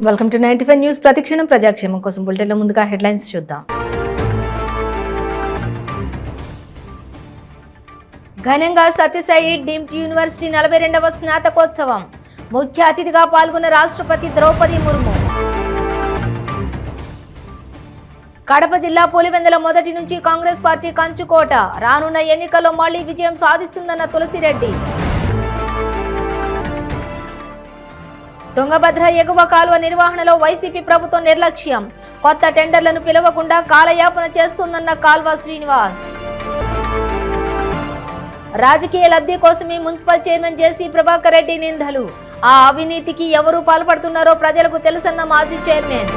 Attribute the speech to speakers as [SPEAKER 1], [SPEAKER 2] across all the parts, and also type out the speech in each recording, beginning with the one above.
[SPEAKER 1] Welcome to 95 news. ప్రతిక్షణం ప్రజాక్షేమం కోసం బులెటిన్లో ముందుగా హెడ్లైన్స్ చూద్దాం. ఘనంగా సత్యసాయి డీమ్డ్ యూనివర్సిటీ 42వ స్నాతకోత్సవం. ముఖ్య అతిథిగా పాల్గొన్న రాష్ట్రపతి ద్రౌపది ముర్ము. కడప జిల్లా పులివెందుల మొదటి నుంచి కాంగ్రెస్ పార్టీ కంచుకోట. రానున్న ఎన్నికల్లో మళ్లీ విజయం సాధిస్తుందన్న తులసిరెడ్డి. తుంగభద్ర ఎగువ కాలువ నిర్వహణలో వైసీపీ ప్రభుత్వం నిర్లక్ష్యం. కొత్త టెండర్లను పిలవకుండా కాలయాపన చేస్తుందన్న కాల్వ శ్రీనివాస్. రాజకీయ లబ్ధి కోసమే మున్సిపల్ చైర్మన్ జేసీ ప్రభాకర్ రెడ్డి నిందలు. ఆ అవినీతికి ఎవరు పాల్పడుతున్నారో ప్రజలకు తెలుసన్న మాజీ చైర్మన్.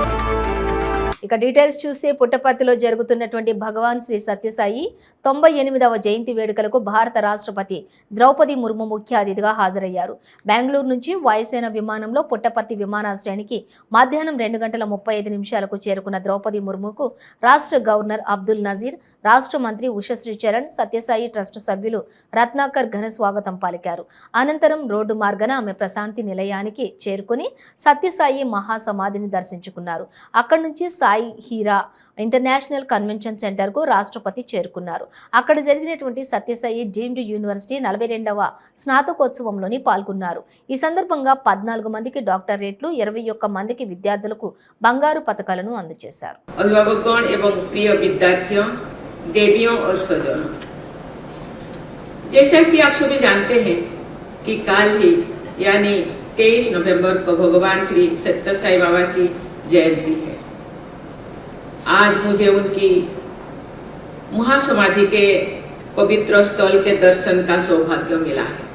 [SPEAKER 1] ఇక డీటెయిల్స్ చూస్తే పుట్టపర్తిలో జరుగుతున్నటువంటి భగవాన్ శ్రీ సత్యసాయి 98వ జయంతి వేడుకలకు భారత రాష్ట్రపతి ద్రౌపది ముర్ము ముఖ్య అతిథిగా హాజరయ్యారు. బెంగళూరు నుంచి వాయుసేన విమానంలో పుట్టపర్తి విమానాశ్రయానికి మధ్యాహ్నం 2:35 చేరుకున్న ద్రౌపది ముర్ముకు రాష్ట్ర గవర్నర్ అబ్దుల్ నజీర్, రాష్ట్ర మంత్రి ఉషశ్రీ చరణ్, సత్యసాయి ట్రస్ట్ సభ్యులు రత్నాకర్ ఘన స్వాగతం పలికారు. అనంతరం రోడ్డు మార్గాన ఆమె ప్రశాంతి నిలయానికి చేరుకుని సత్యసాయి మహాసమాధిని దర్శించుకున్నారు. అక్కడి నుంచి Sai Heera international convention centre కు రాష్ట్రపతి చేరుకున్నారు. అక్కడ జరిగినటువంటి సత్యసాయి డీమ్డ్ యూనివర్సిటీ 42వ స్నాతకోత్సవంలోని పాల్గొన్నారు. ఈ సందర్భంగా 14 మందికి డాక్టరేట్లు, 21 మందికి విద్యార్థులకు బంగారు పతకాలను అందజేశారు.
[SPEAKER 2] अभिभावकों एवं प्रिय विद्यार्थियों, देवियों और स्वजनों, जैसा कि आप सभी जानते हैं कि कल ही यानी 23 नवंबर को भगवान श्री सत्यसाई बाबा की जयंती है। आज मुझे उनकी महासमाधि के पवित्र स्थल के दर्शन का सौभाग्य मिला है।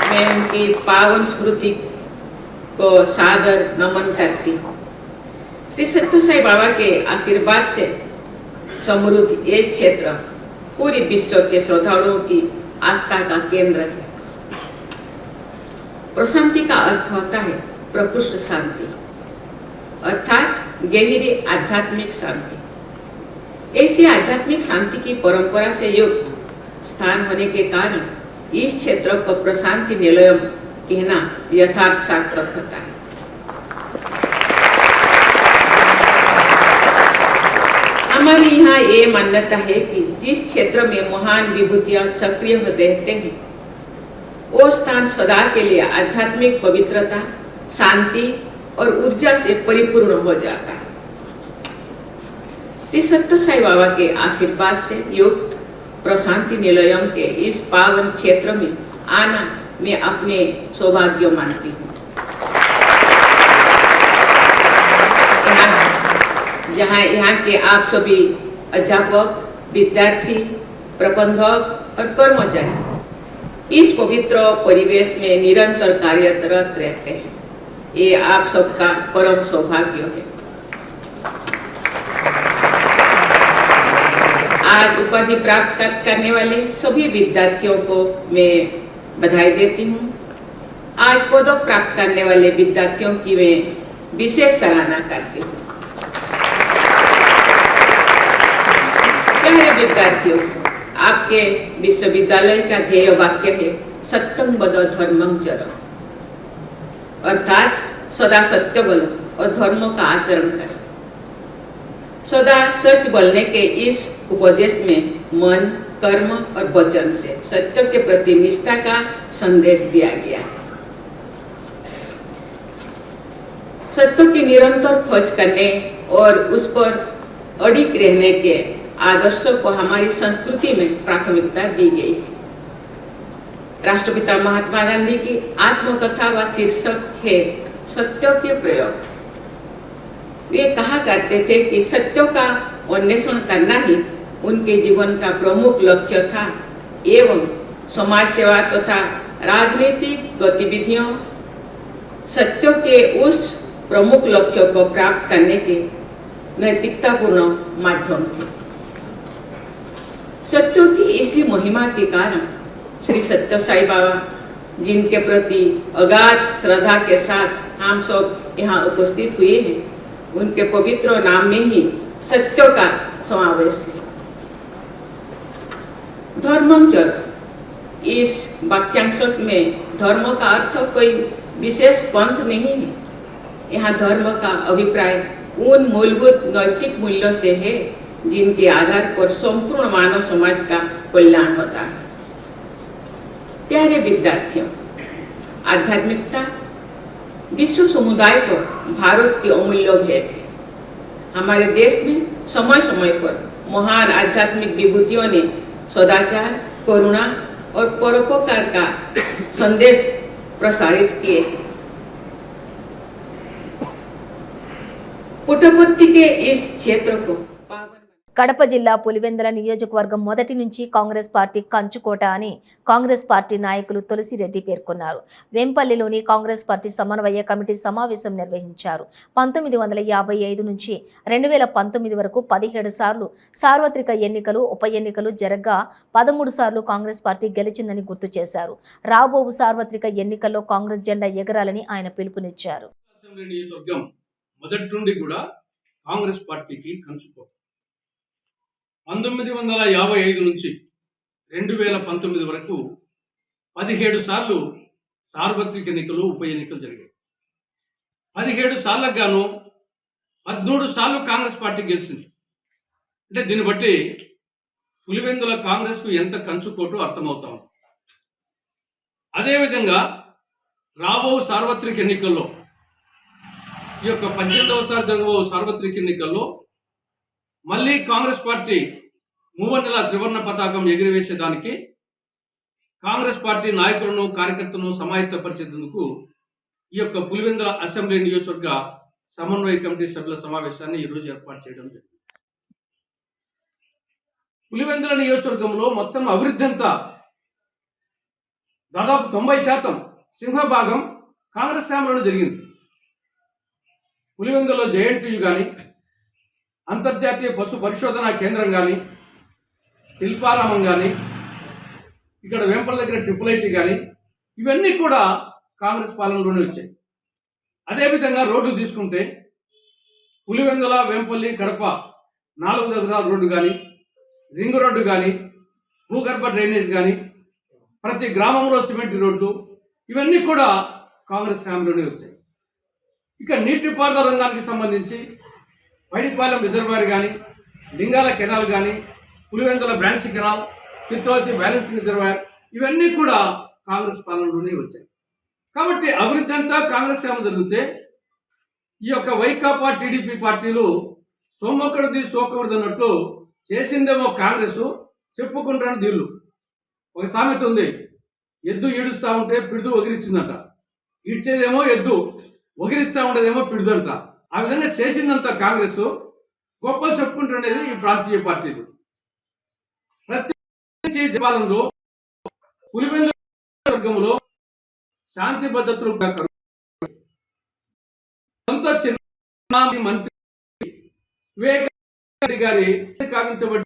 [SPEAKER 2] मैं उनकी पावन स्मृति को सादर नमन करती हूँ। श्री सत्यसाई बाबा के आशीर्वाद से समृद्ध ये क्षेत्र पूरी विश्व के श्रद्धालुओं की आस्था का केंद्र है। प्रशांति का अर्थ होता है प्रकृष्ट शांति, अर्थात गहरी आध्यात्मिक शांति। ऐसी आध्यात्मिक शांति की परंपरा से युक्त स्थान होने के कारण इस क्षेत्र को प्रशांति निलयम कहना यथार्थ सार्थक होता है। हमारे यहाँ ये मान्यता है कि जिस क्षेत्र में महान विभूतियां सक्रिय रहते हैं वो स्थान सदा के लिए आध्यात्मिक पवित्रता, शांति और ऊर्जा से परिपूर्ण हो जाता है। श्री सत्यसाई बाबा के आशीर्वाद से युक्त प्रशांति निलयम के इस पावन क्षेत्र में आना मैं अपने सौभाग्य मानती हूँ। यहाँ के आप सभी अध्यापक, विद्यार्थी, प्रबंधक और कर्मचारी इस पवित्र परिवेश में निरंतर कार्यरत रहते हैं। ये आप सबका परम सौभाग्य है। आज उपाधि प्राप्त करने वाले सभी विद्यार्थियों को मैं बधाई देती हूँ। आज पदक प्राप्त करने वाले विद्यार्थियों की मैं विशेष सराहना करती हूँ। प्यारे विद्यार्थियों, आपके विश्वविद्यालय का ध्येय वाक्य है सत्यम वद धर्मं चर, अर्थात सदा सत्य बोलो और धर्म का आचरण करो। सदा सच बोलने के इस उपदेश में मन, कर्म और वचन से सत्य के प्रति निष्ठा का संदेश दिया गया है। सत्य की निरंतर खोज करने और उस पर अडिग रहने के आदर्शों को हमारी संस्कृति में प्राथमिकता दी गई है। राष्ट्रपिता महात्मा गांधी की आत्मकथा व शीर्षक है सत्य के प्रयोग। वे कहा करते थे कि सत्य का अन्वेषण करना ही उनके जीवन का प्रमुख लक्ष्य था एवं समाज सेवा तथा राजनीतिक गतिविधियों सत्य के उस प्रमुख लक्ष्य को प्राप्त करने के नैतिकतापूर्ण माध्यम थे। सत्य की इसी महिमा के कारण श्री सत्यसाई बाबा, जिनके प्रति अगाध श्रद्धा के साथ हम सब यहाँ उपस्थित हुए हैं, उनके पवित्र नाम में ही सत्य का समावेश है। धर्मं चर इस वाक्यांश में धर्म का अर्थ कोई विशेष पंथ नहीं है। यहाँ धर्म का अभिप्राय उन मूलभूत नैतिक मूल्यों से है जिनके आधार पर संपूर्ण मानव समाज का कल्याण होता है। प्यारे विद्यार्थियों, आध्यात्मिकता विश्व समुदाय को भारत की अमूल्य भेंट है। हमारे देश में समय समय पर महान आध्यात्मिक विभूतियों ने सदाचार, करुणा और परोपकार का संदेश प्रसारित किए हैं। पुट्टपर्ति के इस क्षेत्र को
[SPEAKER 1] కడప జిల్లా పులివెందుల నియోజకవర్గం మొదటి నుంచి కాంగ్రెస్ పార్టీ కంచుకోట అని కాంగ్రెస్ పార్టీ నాయకులు తులసిరెడ్డి పేర్కొన్నారు. వెంపల్లిలోని కాంగ్రెస్ పార్టీ సమన్వయ కమిటీ సమావేశం నిర్వహించారు. 1955 నుంచి 2019 వరకు 17 సార్లు సార్వత్రిక ఎన్నికలు, ఉప ఎన్నికలు జరగ్గా 13 సార్లు కాంగ్రెస్ పార్టీ గెలిచిందని గుర్తు చేశారు. రాబోవు సార్వత్రిక ఎన్నికల్లో కాంగ్రెస్ జెండా ఎగరాలని ఆయన పిలుపునిచ్చారు.
[SPEAKER 3] మొదటి నుండి కూడా కాంగ్రెస్ పార్టీకి కంచుకోట. 1955 నుంచి 2019 వరకు 17 సార్లు సార్వత్రిక ఎన్నికలు, ఉప ఎన్నికలు జరిగాయి. 17 సార్లకు గాను 13 సార్లు కాంగ్రెస్ పార్టీ గెలిచింది. అంటే దీన్ని బట్టి పులివెందుల కాంగ్రెస్కు ఎంత కంచుకోటో అర్థమవుతాం. అదేవిధంగా రాబో సార్వత్రిక ఎన్నికల్లో, ఈ యొక్క 18వసారి జరగబో సార్వత్రిక ఎన్నికల్లో మళ్ళీ కాంగ్రెస్ పార్టీ మూవన్నెల త్రివర్ణ పతాకం ఎగిరివేసేదానికి కాంగ్రెస్ పార్టీ నాయకులను, కార్యకర్తలను సమాయత్తపరిచేందుకు ఈ యొక్క పులివెందుల అసెంబ్లీ నియోజకవర్గ సమన్వయ కమిటీ సభ్యుల సమావేశాన్ని ఈరోజు ఏర్పాటు చేయడం జరిగింది. పులివెందుల నియోజకవర్గంలో మొత్తం అభివృద్ధి అంతా దాదాపు 90% సింహభాగం కాంగ్రెస్ హయాంలోనే జరిగింది. పులివెందులలో జేఎన్టీయు కానీ, అంతర్జాతీయ పశు పరిశోధనా కేంద్రం కానీ, శిల్పారామం కానీ, ఇక్కడ వేంపల దగ్గర ట్రిపుల్ కానీ, ఇవన్నీ కూడా కాంగ్రెస్ పాలనలోనే వచ్చాయి. అదేవిధంగా రోడ్లు తీసుకుంటే పులివెందుల, వేంపల్లి, కడప 4 దగ్గర రోడ్డు కానీ, రింగ్ రోడ్డు కానీ, భూగర్భ డ్రైనేజ్ కానీ, ప్రతి గ్రామంలో సిమెంట్ రోడ్లు, ఇవన్నీ కూడా కాంగ్రెస్ హయాంలోనే వచ్చాయి. ఇక నీటిపారుదల రంగానికి సంబంధించి పైడిపాలెం రిజర్వాయర్ కానీ, లింగాల కెనాల్ కానీ, Pulivendula branch canal, Chitravathi balancing reservoir, ఇవన్నీ కూడా కాంగ్రెస్ పాలనలోనే వచ్చాయి. కాబట్టి అభివృద్ధి అంతా కాంగ్రెస్ హయాంలో జరిగితే ఈ యొక్క వైకాపా, టీడీపీ పార్టీలు సొమ్మొక్కడిది సోకూడదు అన్నట్లు చేసిందేమో కాంగ్రెస్, చెప్పుకుంటాను దీళ్ళు. ఒక సామెత ఉంది, ఎద్దు ఈడుస్తూ ఉంటే పిడుదు ఒగిరిచ్చిందంట. ఈడ్చేదేమో ఎద్దు, ఒగిరిస్తూ ఉండేదేమో పిడుదంట. ఆ విధంగా చేసిందంత కాంగ్రెస్, గొప్పలు చెప్పుకుంటుండేది ఈ ప్రాంతీయ పార్టీలు. ప్రతి పాలనలో పులివెందుల వర్గంలో శాంతి భద్రతలు సొంత చిన్న మంత్రి వివేకానంద గారి కావించబడి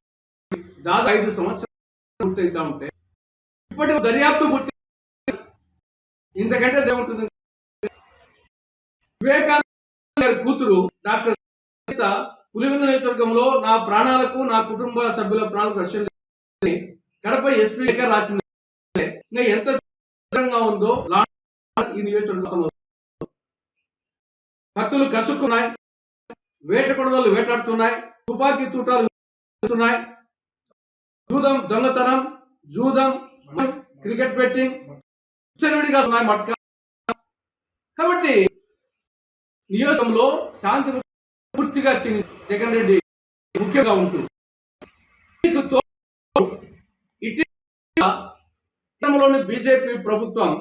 [SPEAKER 3] దాదాపు 5 సంవత్సరాలు పూర్తయితా ఉంటే ఇప్పటి దర్యాప్తు పూర్తి ఇంతకంటే ఏముంటుంది? వివేకానంద గారి కూతురు డాక్టర్ పులివెందుల నియోజకవర్గంలో నా ప్రాణాలకు, నా కుటుంబ సభ్యుల ప్రాణాలకు రక్షణ కడప ఎస్పీ రాసింది. ఇంకా ఎంత ఉందో ఈ నియోజకవర్గం. కత్తులు కసుక్కున్నాయి, వేట కొడవలు వేటాడుతున్నాయి, తుపాకీ తూటాలు ఉన్నాయి, జూదం, దొంగతనం, జూదం, క్రికెట్ బెట్టింగ్ విడిగా ఉన్నాయి మట్క. కాబట్టి నియోజకంలో శాంతి పూర్తిగా జగన్ రెడ్డి ముఖ్యంగా ఉంటుంది. ఇటీవలలోని బీజేపీ ప్రభుత్వం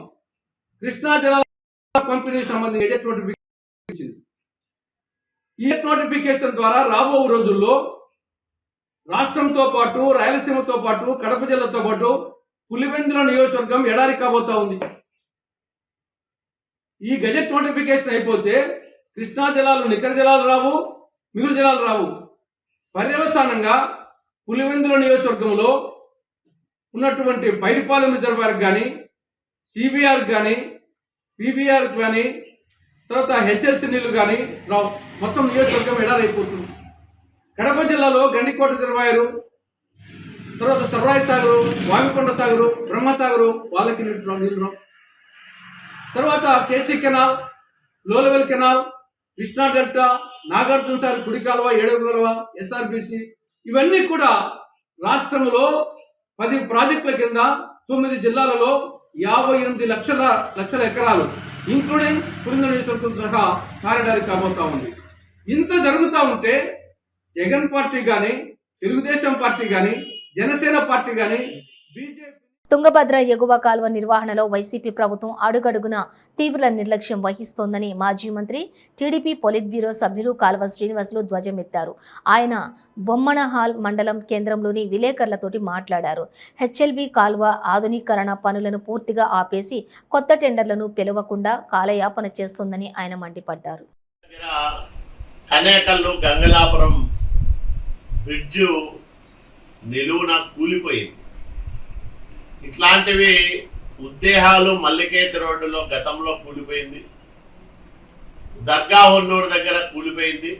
[SPEAKER 3] కృష్ణా జలాల పంపిణీకి సంబంధించి గెజెట్ నోటిఫికేషన్ ఇచ్చింది. ఈ నోటిఫికేషన్ ద్వారా రాబో రోజుల్లో రాష్ట్రంతో పాటు, రాయలసీమతో పాటు, కడప జిల్లాతో పాటు పులివెందుల నియోజకవర్గం ఎడారి కాబోతా ఉంది. ఈ గెజెట్ నోటిఫికేషన్ అయిపోతే కృష్ణా జలాలు, నికర జలాలు రావు, మిగులు జలాలు రావు. పర్యవసానంగా పులివెందుల నియోజకవర్గంలో ఉన్నటువంటి పైడిపాలెం రిజర్వాయర్ కానీ, సిబిఆర్ కానీ, పీబీఆర్ కానీ, తర్వాత హెచ్ఎల్సి నీళ్లు కానీ రావు. మొత్తం నియోజకవర్గం ఎడారైపోతుంది. కడప జిల్లాలో గండికోట రిజర్వాయరు, తర్వాత సర్రాయి సాగరు, వామికొండ సాగరు, బ్రహ్మసాగరు వాళ్ళకి నీళ్ళు రావు. తర్వాత కేసీ కెనాల్, లో level canal, Krishna delta, Nagarjuna Sagar కుడి కాలువ, ఏడవ కాలువ, ఎస్ఆర్బిసి ఇవన్నీ కూడా రాష్ట్రంలో 10 ప్రాజెక్టుల కింద 9 జిల్లాలలో 58 లక్షల ఎకరాలు ఇంక్లూడింగ్ పులింద నియోజకవర్గం సహా కారిడార్ కాబోతా ఉంది. ఇంత జరుగుతూ ఉంటే జగన్ పార్టీ కానీ, తెలుగుదేశం పార్టీ కానీ, జనసేన పార్టీ కానీ, బీజేపీ
[SPEAKER 1] తుంగభద్ర ఎగువ కాల్వ నిర్వహణలో వైసీపీ ప్రభుత్వం అడుగడుగున తీవ్ర నిర్లక్ష్యం వహిస్తోందని మాజీ మంత్రి, టీడీపీ పొలిట్ బ్యూరో సభ్యులు కాల్వ శ్రీనివాసులు ధ్వజమెత్తారు. ఆయన బొమ్మనహాల్ మండలం కేంద్రంలోని విలేకరులతోటి మాట్లాడారు. హెచ్ఎల్బీ కాల్వ ఆధునీకరణ పనులను పూర్తిగా ఆపేసి కొత్త టెండర్లను పిలవకుండా కాలయాపన చేస్తోందని ఆయన మండిపడ్డారు.
[SPEAKER 4] కనేకల్లు గంగలాపురం బ్రిడ్జు నిలువున కూలిపోయింది. ఇట్లాంటివి ఉద్దేహాలు మల్లికేతి రోడ్డులో గతంలో కూలిపోయింది, దర్గా హొన్నూరు దగ్గర కూలిపోయింది.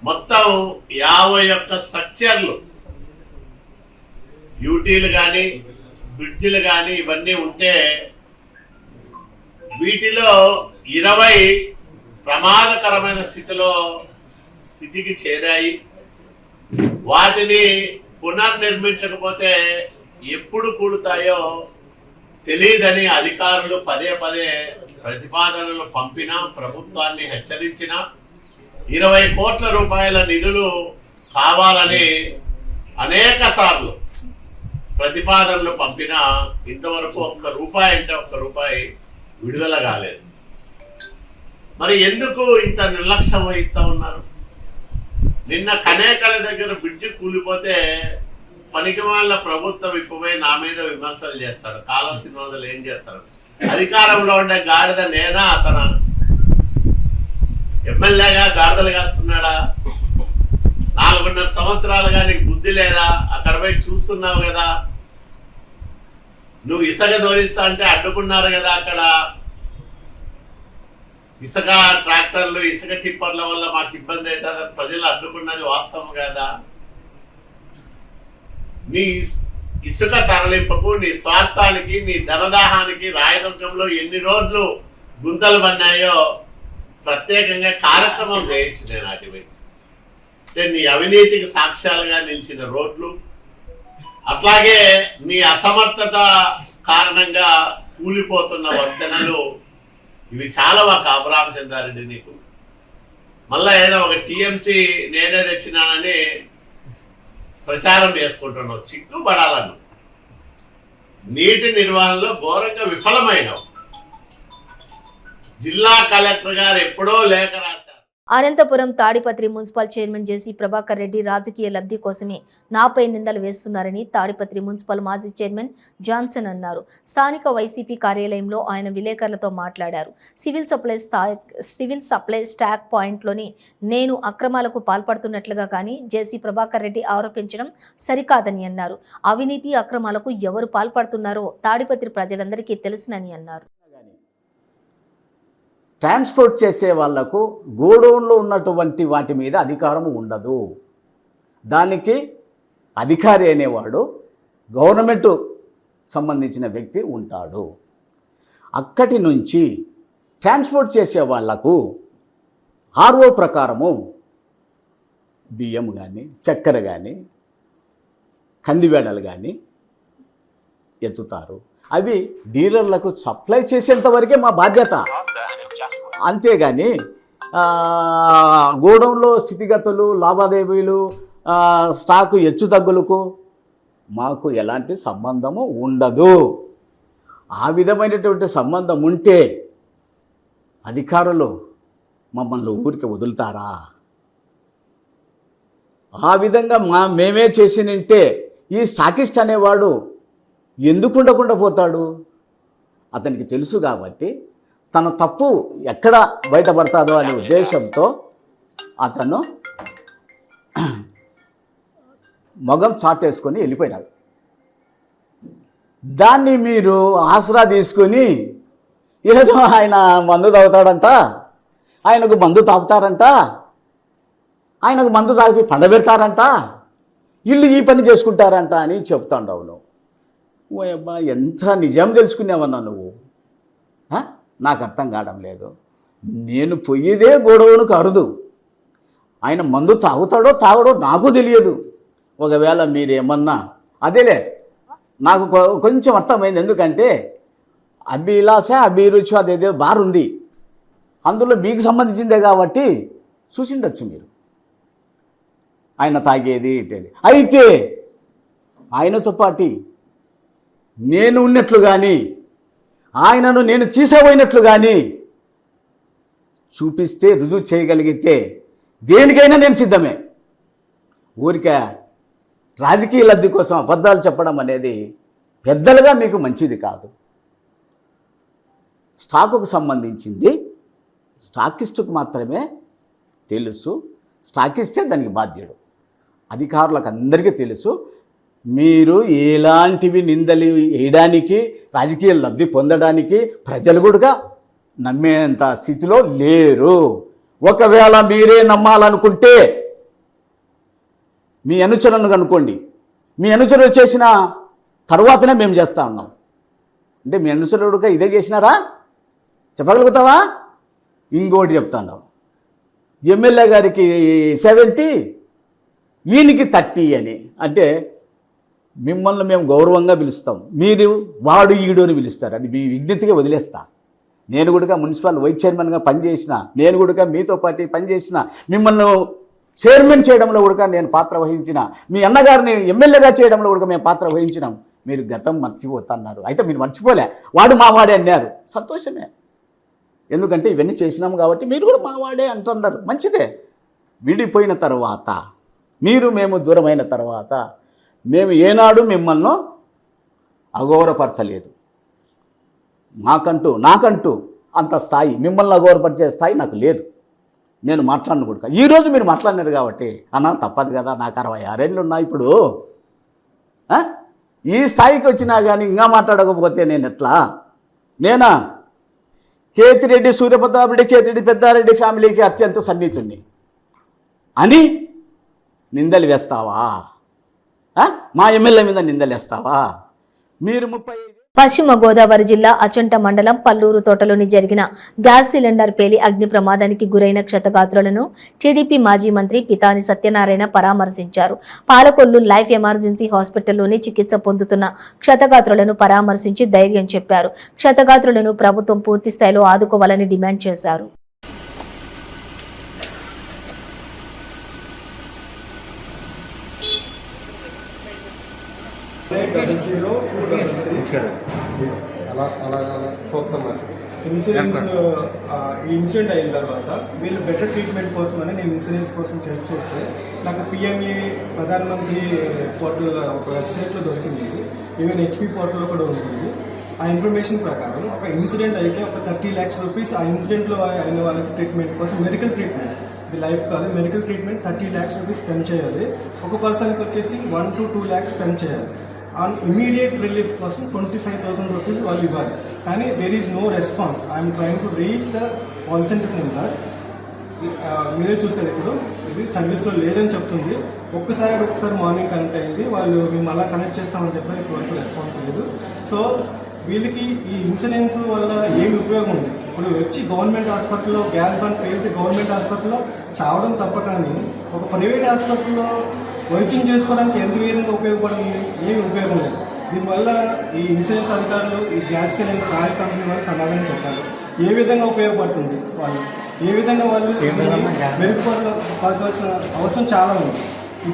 [SPEAKER 4] మొత్తం 51 స్ట్రక్చర్లు, యూటీలు కానీ బ్రిడ్జిలు కానీ ఇవన్నీ ఉంటే వీటిలో 20 ప్రమాదకరమైన స్థితికి చేరాయి. వాటిని పునర్నిర్మించకపోతే ఎప్పుడు కూలుతాయో తెలియదని అధికారులు పదే ప్రతిపాదనలు పంపినా, ప్రభుత్వాన్ని హెచ్చరించినా, 20 కోట్ల రూపాయల నిధులు కావాలని అనేక సార్లు ప్రతిపాదనలు పంపినా ఇంతవరకు ఒక్క రూపాయి విడుదల కాలేదు. మరి ఎందుకు ఇంత నిర్లక్ష్యం వహిస్తూ ఉన్నారు? నిన్న కనేకల దగ్గర బ్రిడ్జి కూలిపోతే పనికి వాళ్ళ ప్రభుత్వం ఇప్పుపోయి నా మీద విమర్శలు చేస్తాడు. కాలువ శ్రీనివాసులు ఏం చేస్తారు? అధికారంలో ఉండే గాడిద నేనా, అతను ఎమ్మెల్యేగా గాడిదలు కాస్తున్నాడా? 4.5 సంవత్సరాలుగా నీకు బుద్ధి లేదా? అక్కడ పోయి చూస్తున్నావు కదా. నువ్వు ఇసుక దోలిస్తా అంటే అడ్డుకున్నారు కదా. అక్కడ ఇసుక ట్రాక్టర్లు, ఇసుక టిప్పర్ల వల్ల మాకు ఇబ్బంది అవుతుందని ప్రజలు అడ్డుకున్నది వాస్తవం కదా. నీ ఇసుక తరలింపుకు, నీ స్వార్థానికి, నీ ధనదాహానికి రాయదుర్గంలో ఎన్ని రోడ్లు గుంతలు పన్నాయో ప్రత్యేకంగా కార్యక్రమం చేయొచ్చు. నేను అటువై అంటే నీ అవినీతికి సాక్ష్యాలుగా నిలిచిన రోడ్లు, అట్లాగే నీ అసమర్థత కారణంగా కూలిపోతున్న వంతెనలు, ఇవి చాలా ఒక అబ్రాహం చందారెడ్డి నీకు. మళ్ళా ఏదో ఒక టీఎంసీ నేనే తెచ్చినానని ప్రచారం చేసుకుంటున్నావు. సిగ్గుపడాలను. నీటి నిర్వహణలో ఘోరంగా విఫలమైనవు. జిల్లా కలెక్టర్ గారు ఎప్పుడో లేఖ రాశారు.
[SPEAKER 1] అనంతపురం తాడిపత్రి మున్సిపల్ చైర్మన్ జేసీ ప్రభాకర్ రెడ్డి రాజకీయ లబ్ధి కోసమే నాపై నిందలు వేస్తున్నారని తాడిపత్రి మున్సిపల్ మాజీ చైర్మన్ జాన్సన్ అన్నారు. స్థానిక వైసీపీ కార్యాలయంలో ఆయన విలేకరులతో మాట్లాడారు. సివిల్ సప్లై స్టాక్ పాయింట్లోని నేను అక్రమాలకు పాల్పడుతున్నట్లుగా కానీ జేసీ ప్రభాకర్ రెడ్డి ఆరోపించడం సరికాదని అన్నారు. అవినీతి అక్రమాలకు ఎవరు పాల్పడుతున్నారో తాడిపత్రి ప్రజలందరికీ తెలుసునని అన్నారు.
[SPEAKER 5] ట్రాన్స్పోర్ట్ చేసే వాళ్లకు గోడౌన్లో ఉన్నటువంటి వాటి మీద అధికారం ఉండదు. దానికి అధికారి అనేవాడు గవర్నమెంట్ సంబంధించిన వ్యక్తి ఉంటాడు. అక్కడి నుంచి ట్రాన్స్పోర్ట్ చేసే వాళ్లకు ఆర్ఓ ప్రకారము బియ్యం కానీ, చక్కెర కానీ, కందివేడలు కానీ ఎత్తుతారు. అవి డీలర్లకు సప్లై చేసేంత వరకే మా బాధ్యత. అంతేగాని గోడౌన్లో స్థితిగతులు, లావాదేవీలు, స్టాకు హెచ్చుతగ్గులకు మాకు ఎలాంటి సంబంధము ఉండదు. ఆ విధమైనటువంటి సంబంధం ఉంటే అధికారులు మమ్మల్ని ఊరికి వదులుతారా? ఆ విధంగా మేమే చేసినంటే ఈ స్టాకిస్ట్ అనేవాడు ఎందుకు ఉండకుండా పోతాడు? అతనికి తెలుసు కాబట్టి తన తప్పు ఎక్కడ బయటపడతాదో అనే ఉద్దేశంతో అతను మొగం చాటేసుకొని వెళ్ళిపోయినాడు. దాన్ని మీరు ఆసరా తీసుకొని ఏదో ఆయన మందు తాగుతాడంట, ఆయనకు మందు తాగుతారంట, ఆయనకు మందు తాగి పండబెడతారంట, వీళ్ళు ఈ పని చేసుకుంటారంట అని చెప్తాండవు నువ్వు. ఓ అబ్బా, ఎంత నిజం తెలుసుకునేవన్నా నువ్వు. నాకు అర్థం కావడం లేదు. నేను పోయేదే గొడవను అరుదు. ఆయన మందు తాగుతాడో తాగడో నాకు తెలియదు. ఒకవేళ మీరేమన్నా అదేలే, నాకు కొంచెం అర్థమైంది. ఎందుకంటే అభిలాష అభిరుచి అదేదో బార్ ఉంది, అందులో మీకు సంబంధించిందే కాబట్టి చూసిండొచ్చు మీరు ఆయన తాగేది ఇటేది. అయితే ఆయనతో పాటు నేను ఉన్నట్లు కానీ ఆయనను నేను తీసిపోయినట్లు కానీ చూపిస్తే, రుజువు చేయగలిగితే దేనికైనా నేను సిద్ధమే. ఊరికే రాజకీయ లబ్ధి కోసం అబద్ధాలు చెప్పడం అనేది పెద్దలుగా మీకు మంచిది కాదు. స్టాకుకు సంబంధించింది స్టాకిస్టుకు మాత్రమే తెలుసు. స్టాకిస్టే దానికి బాధ్యుడు. అధికారులకు అందరికీ తెలుసు. మీరు ఎలాంటివి నిందలు వేయడానికి, రాజకీయ లబ్ధి పొందడానికి ప్రజలు కూడా నమ్మేంత స్థితిలో లేరు. ఒకవేళ మీరే నమ్మాలనుకుంటే మీ అనుచరులను కనుక్కోండి. మీ అనుచరులు చేసిన తర్వాతనే మేము చేస్తా ఉన్నాం అంటే మీ అనుచరుడుగా ఇదే చేసినారా చెప్పగలుగుతావా? ఇంకోటి చెప్తాను, ఎమ్మెల్యే గారికి 70 వీనికి 30 అని. అంటే మిమ్మల్ని మేము గౌరవంగా పిలుస్తాం, మీరు వాడు ఈడు అని పిలుస్తారు. అది మీ విజ్ఞతగా వదిలేస్తా. నేను కూడా మున్సిపల్ వైస్ చైర్మన్గా పనిచేసిన, నేను కూడా మీతో పాటు పనిచేసిన, మిమ్మల్ని చైర్మన్ చేయడంలో కూడా నేను పాత్ర వహించిన, మీ అన్నగారిని ఎమ్మెల్యేగా చేయడంలో కూడా మేము పాత్ర వహించినాం. మీరు గతం మర్చిపోతున్నారు. అయితే మీరు మర్చిపోలే, వాడు మావాడే అన్నారు, సంతోషమే. ఎందుకంటే ఇవన్నీ చేసినాం కాబట్టి మీరు కూడా మావాడే అంటున్నారు, మంచిదే. విడిపోయిన తర్వాత, మీరు మేము దూరమైన తర్వాత మేము ఏనాడు మిమ్మల్ని అగౌరవపరచలేదు. నాకంటూ అంత స్థాయి, మిమ్మల్ని అగౌరవపరిచే స్థాయి నాకు లేదు. నేను మాట్లాడను కూడా. ఈరోజు మీరు మాట్లాడినారు కాబట్టి అన్నా తప్పదు కదా, నాకు 66 ఏళ్ళు ఉన్నాయి ఇప్పుడు. ఈ స్థాయికి వచ్చినా కానీ ఇంకా మాట్లాడకపోతే నేను ఎట్లా? నేనా కేతిరెడ్డి, సూర్యప్రతాప్ రెడ్డి, కేతిరెడ్డి పెద్దారెడ్డి ఫ్యామిలీకి అత్యంత సన్నిహితుణ్ణి అని నిందలు వేస్తావా? మా ఎమ్మెల్యే మీద నిందలు వేస్తావా? మీరు 35
[SPEAKER 1] పశ్చిమ గోదావరి జిల్లా అచంట మండలం పల్లూరు తోటలోని జరిగిన గ్యాస్ సిలిండర్ పేలి అగ్ని ప్రమాదానికి గురైన క్షతగాత్రులను టీడీపీ మాజీ మంత్రి పితాని సత్యనారాయణ పరామర్శించారు. పాలకొల్లు లైఫ్ ఎమర్జెన్సీ హాస్పిటల్లోని చికిత్స పొందుతున్న క్షతగాత్రులను పరామర్శించి ధైర్యం చెప్పారు. క్షతగాత్రులను ప్రభుత్వం పూర్తి స్థాయిలో ఆదుకోవాలని డిమాండ్ చేశారు.
[SPEAKER 6] ఇన్సూరెన్స్ ఈ ఇన్సిడెంట్ అయిన తర్వాత వీళ్ళు బెటర్ ట్రీట్మెంట్ కోసమని నేను ఇన్సూరెన్స్ కోసం చెక్ చేస్తే నాకు పిఎంఏ ప్రధానమంత్రి పోర్టల్ ఒక వెబ్సైట్లో దొరికింది. ఈవెన్ హెచ్పి పోర్టల్లో కూడా ఉంటుంది. ఆ ఇన్ఫర్మేషన్ ప్రకారం ఒక ఇన్సిడెంట్ అయితే ఒక 30 lakhs రూపీస్ ఆ ఇన్సిడెంట్లో అయిన వాళ్ళకి ట్రీట్మెంట్ కోసం, మెడికల్ ట్రీట్మెంట్, ఇది లైఫ్ కాదు, medical treatment 30 lakhs rupees spend చేయాలి. ఒక పర్సన్కి వచ్చేసి 1 to 2 lakhs స్పెండ్ చేయాలి. ఆన్ ఇమీడియట్ రిలీఫ్ కోసం 25,000 రూపీస్ వాళ్ళు ఇవ్వాలి. కానీ there is no response. I'm trying to reach the call centre number. మీరే చూస్తారు ఇప్పుడు ఇది సర్వీస్లో లేదని చెప్తుంది. ఒకసారి మార్నింగ్ కనెక్ట్ అయింది, వాళ్ళు మేము అలా కనెక్ట్ చేస్తామని చెప్పారు, ఇప్పటివరకు రెస్పాన్స్ లేదు. సో వీళ్ళకి ఈ ఇన్సూరెన్స్ వల్ల ఏమి ఉపయోగం ఉంది? ఇప్పుడు వచ్చి గవర్నమెంట్ హాస్పిటల్లో గ్యాస్ బండ్ పేలితే గవర్నమెంట్ హాస్పిటల్లో చావడం తప్ప, కానీ ఒక ప్రైవేట్ హాస్పిటల్లో వైద్యం చేసుకోవడానికి ఎంత విధంగా ఉపయోగపడుతుంది? ఏమి ఉపయోగం లేదు. దీనివల్ల ఈ ఇన్సూరెన్స్ అధికారులు ఈ గ్యాస్ సిలిండర్ ఆయిల్ కంపెనీ వాళ్ళు సమాధానం చెప్పాలి. ఏ విధంగా ఉపయోగపడుతుంది, వాళ్ళు ఏ విధంగా వాళ్ళు మెరుగుపరచవలసిన అవసరం చాలా ఉంది.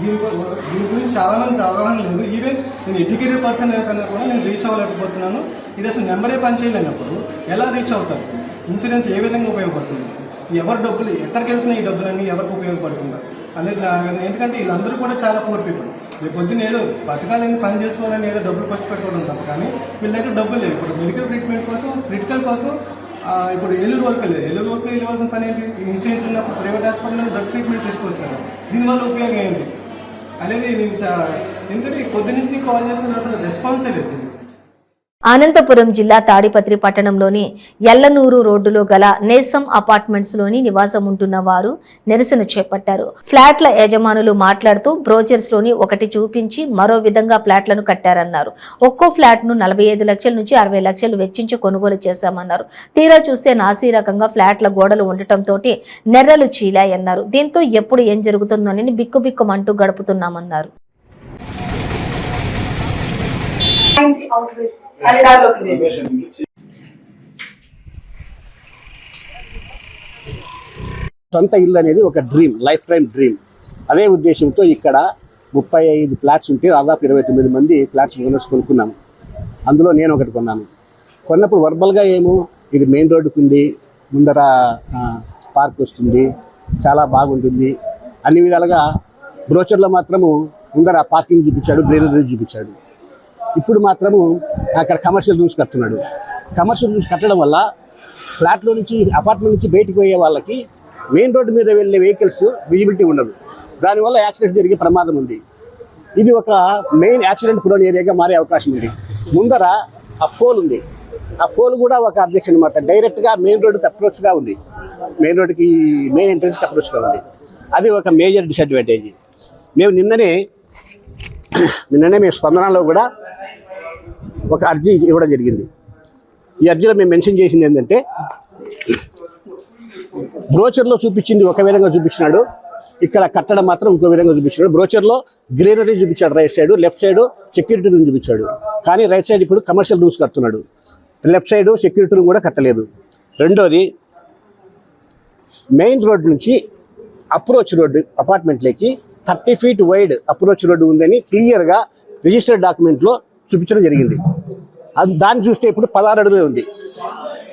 [SPEAKER 6] దీని గురించి చాలామందికి అవగాహన లేదు. ఈవెన్ నేను ఎడ్యుకేటెడ్ పర్సన్ కన్నా కూడా నేను రీచ్ అవ్వలేకపోతున్నాను. ఇది అసలు నెంబరే పనిచేయలేనప్పుడు ఎలా రీచ్ అవుతారు? ఇన్సూరెన్స్ ఏ విధంగా ఉపయోగపడుతుంది? ఎవరి డబ్బులు ఎక్కడికి వెళ్తున్నాయి? ఈ డబ్బులన్నీ ఎవరికి ఉపయోగపడుతుందా అనేది. ఎందుకంటే వీళ్ళందరూ కూడా చాలా పూర్ పీపుల్. రేపు పొద్దున్న ఏదో బతకాలని పని చేసుకోవాలని ఏదో డబ్బులు ఖర్చు పెట్టుకోవడం తప్ప, కానీ వీళ్ళ దగ్గర డబ్బులు లేవు. ఇప్పుడు మెడికల్ ట్రీట్మెంట్ కోసం, క్రిటికల్ కోసం ఇప్పుడు ఏలూరు వరకు వెళ్ళవలసిన పని ఏంటి? ఇన్సూరెన్స్ ఉన్నప్పుడు ప్రైవేట్ హాస్పిటల్లో డ్రగ్ ట్రీట్మెంట్ చేసుకోవచ్చు కదా. దీనివల్ల ఉపయోగం ఏంటి అనేది నేను, ఎందుకంటే పొద్దున్నుంచి నీకు కాల్ చేస్తున్నా, అసలు రెస్పాన్సే లేదు.
[SPEAKER 1] అనంతపురం జిల్లా తాడిపత్రి పట్టణంలోని ఎల్లనూరు రోడ్డులో గల నేసం అపార్ట్మెంట్స్ లోని నివాసం ఉంటున్న వారు నిరసన చేపట్టారు. ఫ్లాట్ల యజమానులు మాట్లాడుతూ బ్రోచర్స్ లోని ఒకటి చూపించి మరో విధంగా ఫ్లాట్లను కట్టారన్నారు. ఒక్కో ఫ్లాట్ ను 45 లక్షల నుంచి 60 లక్షలు వెచ్చించి కొనుగోలు చేశామన్నారు. తీరా చూస్తే నాసీ రకంగా ఫ్లాట్ల గోడలు ఉండటంతో నెర్రలు చీలాయన్నారు. దీంతో ఎప్పుడు ఏం జరుగుతుందోనని బిక్కుబిక్కుమంటూ గడుపుతున్నామన్నారు.
[SPEAKER 7] సొంత ఇల్లు అనేది ఒక డ్రీమ్, లైఫ్ టైం డ్రీమ్. అదే ఉద్దేశంతో ఇక్కడ 35 ఫ్లాట్స్ ఉంటే దాదాపు 29 మంది ఫ్లాట్స్ కొనుక్కున్నాము. అందులో నేను ఒకటి కొన్నాను. కొన్నప్పుడు వర్బల్గా ఏమో ఇది మెయిన్ రోడ్డుకు ఉంది, ముందర పార్క్ వస్తుంది, చాలా బాగుంటుంది అన్ని విధాలుగా. బ్రోచర్లో మాత్రము ముందర పార్కింగ్ చూపించాడు, గ్రీనరీ చూపించాడు. ఇప్పుడు మాత్రము అక్కడ కమర్షియల్ రూమ్స్ కడుతున్నాడు. కమర్షియల్ రూమ్స్ కట్టడం వల్ల ఫ్లాట్లో నుంచి, అపార్ట్మెంట్ నుంచి బయటకు పోయే వాళ్ళకి మెయిన్ రోడ్డు మీద వెళ్ళే వెహికల్స్ విజిబిలిటీ ఉండదు. దానివల్ల యాక్సిడెంట్ జరిగే ప్రమాదం ఉంది. ఇది ఒక మెయిన్ యాక్సిడెంట్ ప్రోన్ ఏరియాగా మారే అవకాశం ఉంది. ముందర ఆ ఫోల్ ఉంది, ఆ ఫోల్ కూడా ఒక అబ్జెక్షన్ అనమాట. డైరెక్ట్గా మెయిన్ రోడ్డుకి అప్రోచ్గా ఉంది, మెయిన్ రోడ్డుకి మెయిన్ ఎంట్రెన్స్కి అప్రోచ్గా ఉంది. అది ఒక మేజర్ డిసడ్వాంటేజ్. మేము నిన్ననే మేము స్పందనలో కూడా ఒక అర్జీ ఇవ్వడం జరిగింది. ఈ అర్జీలో మేము మెన్షన్ చేసింది ఏంటంటే, బ్రోచర్లో చూపించింది ఒక విధంగా చూపించినాడు, ఇక్కడ కట్టడం మాత్రం ఇంకో విధంగా చూపించాడు. బ్రోచర్లో గ్రీనరీ చూపించాడు right side, left side security room చూపించాడు. కానీ రైట్ సైడ్ ఇప్పుడు కమర్షియల్ రూమ్స్ కడుతున్నాడు. లెఫ్ట్ సైడ్ సెక్యూరిటీ రూమ్ కూడా కట్టలేదు. రెండోది, మెయిన్ రోడ్ నుంచి అప్రోచ్ రోడ్డు అపార్ట్మెంట్లోకి 30 feet వైడ్ అప్రోచ్ రోడ్డు ఉందని క్లియర్గా రిజిస్టర్డ్ డాక్యుమెంట్లో చూపించడం జరిగింది. దాన్ని చూస్తే ఇప్పుడు 16 అడుగులే ఉంది,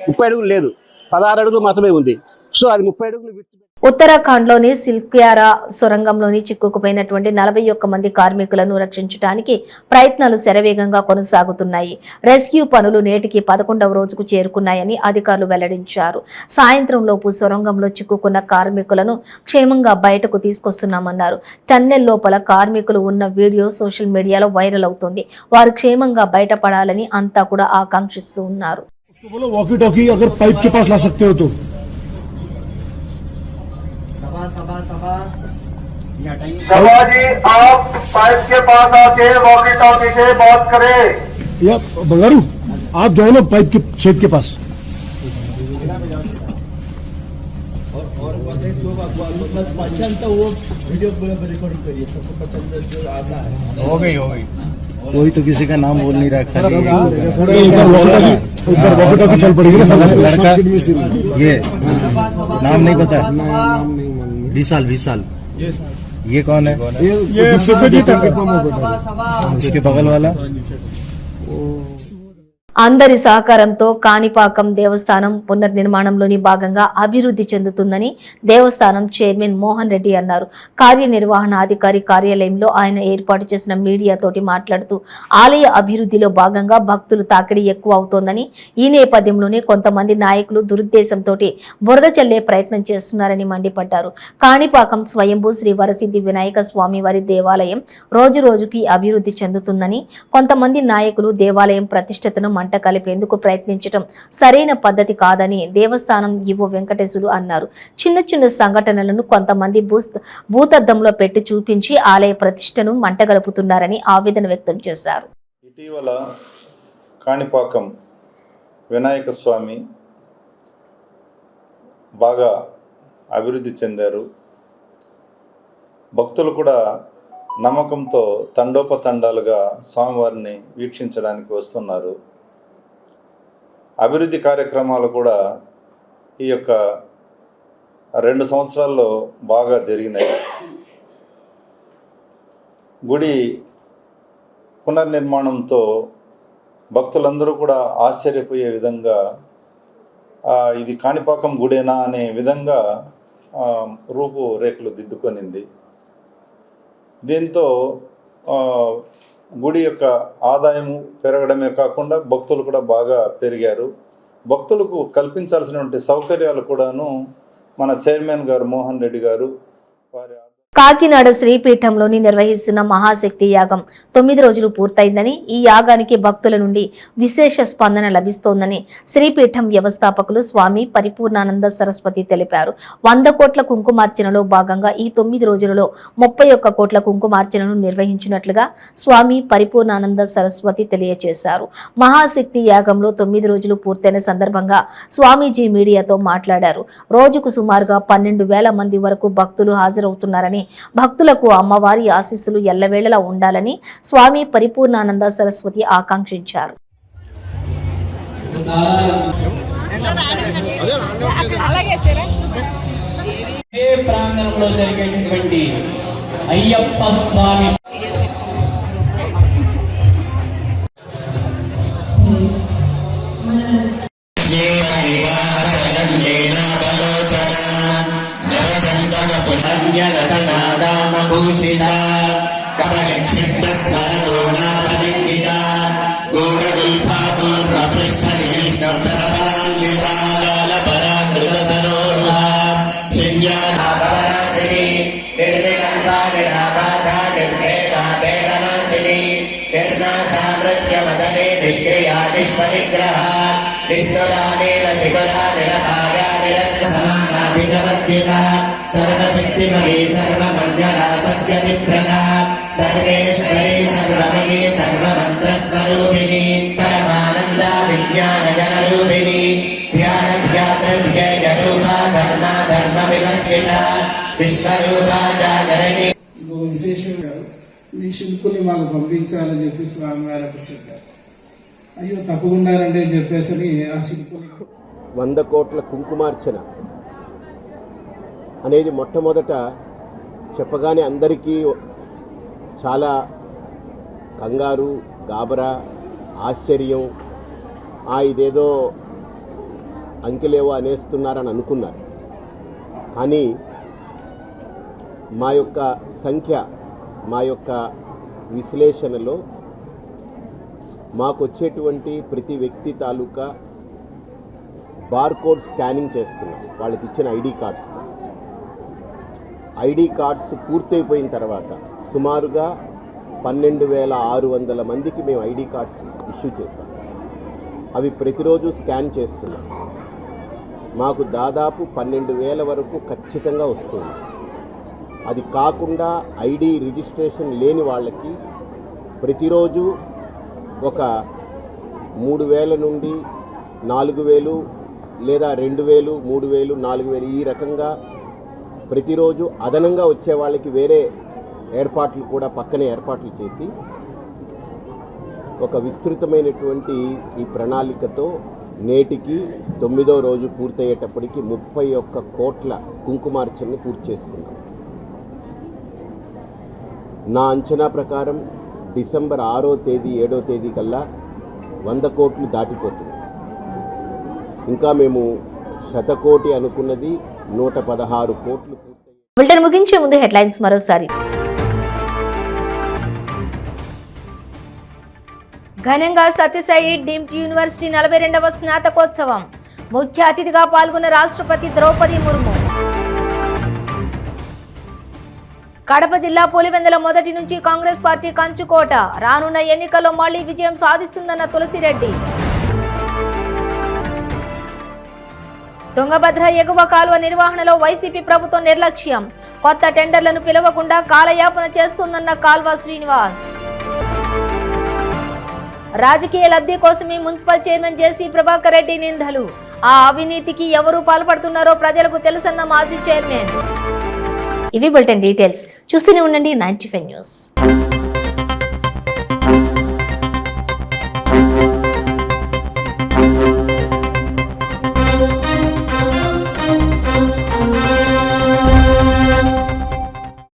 [SPEAKER 7] 30 అడుగులు లేదు, 16 అడుగులు మాత్రమే ఉంది. సో అది 30 అడుగులు.
[SPEAKER 1] ఉత్తరాఖండ్లోని సిల్క్యారా సొరంగంలోని చిక్కుకుపోయినటువంటి 41 మంది కార్మికులను రక్షించడానికి ప్రయత్నాలు శరవేగంగా కొనసాగుతున్నాయి. రెస్క్యూ పనులు నేటికి 11వ రోజుకు చేరుకున్నాయని అధికారులు వెల్లడించారు. సాయంత్రం లోపు సొరంగంలో చిక్కుకున్న కార్మికులను క్షేమంగా బయటకు తీసుకొస్తున్నామన్నారు. టన్నెల్ లోపల కార్మికులు ఉన్న వీడియో సోషల్ మీడియాలో వైరల్ అవుతుంది. వారు క్షేమంగా బయటపడాలని అంతా కూడా ఆకాంక్షిస్తూ ఉన్నారు.
[SPEAKER 8] सभा जी, आप पाइप के पास आके वॉकी टॉकी से बात करें।
[SPEAKER 9] या बंगारू, आप जाओ ना पाइप के छेद के पास।
[SPEAKER 8] हो गई
[SPEAKER 9] कोई तो किसी का नाम बोल नहीं रहा है। चल पड़ेगी ना लड़का, ये नाम नहीं पता। 20 साल ये कौन है? ये उसके बगल वाला।
[SPEAKER 1] అందరి సహకారంతో కాణిపాకం దేవస్థానం పునర్నిర్మాణంలోని భాగంగా అభివృద్ధి చెందుతుందని దేవస్థానం చైర్మన్ మోహన్ రెడ్డి అన్నారు. కార్యనిర్వహణాధికారి కార్యాలయంలో ఆయన ఏర్పాటు చేసిన మీడియాతోటి మాట్లాడుతూ ఆలయ అభివృద్ధిలో భాగంగా భక్తులు తాకిడి ఎక్కువ అవుతోందని, ఈ నేపథ్యంలోనే కొంతమంది నాయకులు దురుద్దేశంతో బురద చల్లే ప్రయత్నం చేస్తున్నారని మండిపడ్డారు. కాణిపాకం స్వయంభూ శ్రీ వరసిద్ధి వినాయక స్వామి వారి దేవాలయం రోజు రోజుకి అభివృద్ధి చెందుతుందని, కొంతమంది నాయకులు దేవాలయం ప్రతిష్టతను మంట కలిపేందుకు ప్రయత్నించడం సరైన పద్ధతి కాదని దేవస్థానం ఈవో వెంకటేశులు అన్నారు. చిన్న చిన్న సంఘటనలను కొంతమంది భూతద్దంలో పెట్టి చూపించి ఆలయ ప్రతిష్టను మంటగలుపుతున్నారని ఆవేదన వ్యక్తం చేశారు.
[SPEAKER 10] ఇటీవల కాణిపాకం వినాయక స్వామి బాగా అభివృద్ధి చెందారు. భక్తులు కూడా నమ్మకంతో తండోపతండాలుగా స్వామివారిని వీక్షించడానికి వస్తున్నారు. అభివృద్ధి కార్యక్రమాలు కూడా ఈ యొక్క 2 సంవత్సరాల్లో బాగా జరిగినాయి. గుడి పునర్నిర్మాణంతో భక్తులందరూ కూడా ఆశ్చర్యపోయే విధంగా ఇది కాణిపాకం గుడేనా అనే విధంగా రూపురేఖలు దిద్దుకొనింది. దీంతో గుడి యొక్క ఆదాయము పెరగడమే కాకుండా భక్తులు కూడా బాగా పెరిగారు. భక్తులకు కల్పించాల్సినటువంటి సౌకర్యాలు కూడాను మన చైర్మన్ గారు మోహన్ రెడ్డి గారు వారి
[SPEAKER 1] కాకినాడ శ్రీపీఠంలోని నిర్వహిస్తున్న మహాశక్తి యాగం 9 రోజులు పూర్తయిందని, ఈ యాగానికి భక్తుల నుండి విశేష స్పందన లభిస్తోందని శ్రీపీఠం వ్యవస్థాపకులు స్వామి పరిపూర్ణానంద సరస్వతి తెలిపారు. 100 కోట్ల కుంకుమార్చనలో భాగంగా ఈ 9 రోజులలో 31 కోట్ల కుంకుమార్చనను నిర్వహించినట్లుగా స్వామి పరిపూర్ణానంద సరస్వతి తెలియజేశారు. మహాశక్తి యాగంలో 9 రోజులు పూర్తయిన సందర్భంగా స్వామీజీ మీడియాతో మాట్లాడారు. రోజుకు సుమారుగా 12,000 మంది వరకు భక్తులు హాజరవుతున్నారని, భక్తులకు అమ్మవారి ఆశీస్సులు ఎల్లవేళలా ఉండాలని స్వామి పరిపూర్ణానంద సరస్వతి ఆకాంక్షించారు.
[SPEAKER 11] ప్రాంగణంలో జరిగేటటువంటి అయ్యప్ప స్వామి సర్వశక్తిమయీ సర్వమంగళా సత్యనిప్రదా సర్వేశ్వరీ సర్వమయీ సర్వమంత్రస్వరూపిణి పరమానంద విజ్ఞాన జనరూపిణి ధ్యాన ధ్యాన రూపా ధర్మ ధర్మ వివర్జిత విశ్వరూపా జాగరణి.
[SPEAKER 12] ఇంకో విశేషం గారు, మీ శిల్పుల్ని మాకు పంపించాలని చెప్పి స్వామివారు అప్పుడు చెప్పారు. అయ్యో తప్పకుండారండి అని చెప్పేసి ఆ శిల్పులు
[SPEAKER 7] 100 కోట్ల కుంకుమార్చన అనేది మొట్టమొదట చెప్పగానే అందరికీ చాలా కంగారు, గాబరా, ఆశ్చర్యం, ఇదేదో అంకెలేవో అనేస్తున్నారని అనుకున్నారు. కానీ మా యొక్క సంఖ్య, మా యొక్క విశ్లేషణలో మాకు వచ్చేటువంటి ప్రతి వ్యక్తి తాలూకా బార్కోడ్ స్కానింగ్ చేస్తున్నాం. వాళ్ళకి ఇచ్చిన ఐడి కార్డ్స్ పూర్తయిపోయిన తర్వాత సుమారుగా 12,600 మందికి మేము ఐడి కార్డ్స్ ఇష్యూ చేశాం. అవి ప్రతిరోజు స్కాన్ చేస్తున్నాం. మాకు దాదాపు 12,000 వరకు ఖచ్చితంగా వస్తుంది. అది కాకుండా ఐడి రిజిస్ట్రేషన్ లేని వాళ్ళకి ప్రతిరోజు ఒక 3,000 నుండి 4,000 లేదా 2,000, 3,000, 4,000 ఈ రకంగా ప్రతిరోజు అదనంగా వచ్చే వాళ్ళకి వేరే ఏర్పాట్లు కూడా పక్కనే ఏర్పాట్లు చేసి ఒక విస్తృతమైనటువంటి ఈ ప్రణాళికతో నేటికి 9వ రోజు పూర్తయ్యేటప్పటికి 31 కోట్ల కుంకుమార్చనని పూర్తి చేసుకున్నాం. నా అంచనా ప్రకారం డిసెంబర్ 6వ తేదీ 7వ తేదీ కల్లా 100 కోట్లు దాటిపోతుంది. ఇంకా మేము 100 కోటి అనుకున్నది 116 కోట్లు పూర్తయి.
[SPEAKER 1] బులెటిన్ ముగించే ముందు హెడ్లైన్స్ మరోసారి. ఘనంగా సత్యసాయి డీమ్డ్ యూనివర్సిటీ 42వ స్నాతకోత్సవం. ముఖ్య అతిథిగా పాల్గొన్న రాష్ట్రపతి ద్రౌపది ముర్ము. కడప జిల్లా పులివెందుల మొదటి నుంచి కాంగ్రెస్ పార్టీ కంచుకోట. రానున్న ఎన్నికల్లో మళ్లీ విజయం సాధిస్తుందన్న తులసిరెడ్డి. తుంగభద్ర ఎగువ కాలువ నిర్వహణలో వైసీపీ ప్రభుత్వం నిర్లక్ష్యం. కొత్త టెండర్లను పిలవకుండా కాలయాపన చేస్తుందన్న కాల్వ శ్రీనివాస్. రాజకీయ లబ్ధి కోసమే మున్సిపల్ చైర్మన్ జేసీ ప్రభాకర్ రెడ్డి నిందలు. ఆ అవినీతికి ఎవరు పాల్పడుతున్నారో ప్రజలకు తెలుసన్న మాజీ చైర్మన్. ఇవి బులెటిన్ డీటెయిల్స్. చూస్తూనే ఉండండి 95 న్యూస్.